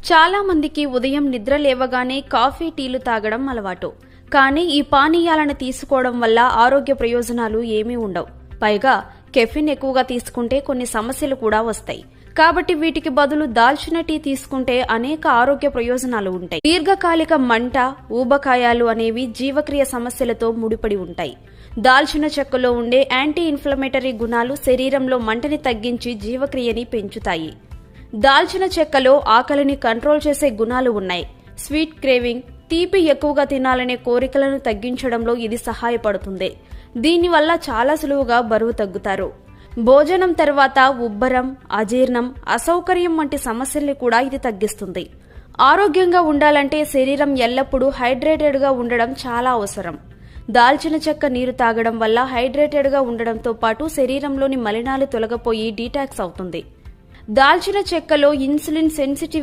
చాలా మందికి ఉదయం నిద్ర లేవగానే కాఫీ టీలు తాగడం అలవాటు. కానీ ఈ పానీయాలను తీసుకోవడం వల్ల ఆరోగ్య ప్రయోజనాలు ఏమీ ఉండవు. పైగా కెఫిన్ ఎక్కువగా తీసుకుంటే కొన్ని సమస్యలు కూడా వస్తాయి. కాబట్టి వీటికి బదులు దాల్చిన టీ తీసుకుంటే అనేక ఆరోగ్య ప్రయోజనాలు ఉంటాయి. దీర్ఘకాలిక మంట, ఊబకాయాలు అనేవి జీవక్రియ సమస్యలతో ముడిపడి ఉంటాయి. దాల్చిన చెక్కలో ఉండే యాంటీ ఇన్ఫ్లమేటరీ గుణాలు శరీరంలో మంటని తగ్గించి జీవక్రియని పెంచుతాయి. దాల్చిన చెక్కలో ఆకలిని కంట్రోల్ చేసే గుణాలు ఉన్నాయి. స్వీట్ క్రేవింగ్, తీపి ఎక్కువగా తినాలనే కోరికలను తగ్గించడంలో ఇది సహాయపడుతుంది. దీనివల్ల చాలా సులువుగా బరువు తగ్గుతారు. భోజనం తర్వాత ఉబ్బరం, అజీర్ణం, అసౌకర్యం వంటి సమస్యల్ని కూడా ఇది తగ్గిస్తుంది. ఆరోగ్యంగా ఉండాలంటే శరీరం ఎల్లప్పుడూ హైడ్రేటెడ్గా ఉండడం చాలా అవసరం. దాల్చిన చెక్క నీరు తాగడం వల్ల హైడ్రేటెడ్గా ఉండడంతో పాటు శరీరంలోని మలినాలు తొలగిపోయి డీటాక్స్ అవుతుంది. దాల్చిన చెక్కలో ఇన్సులిన్ సెన్సిటివిటీ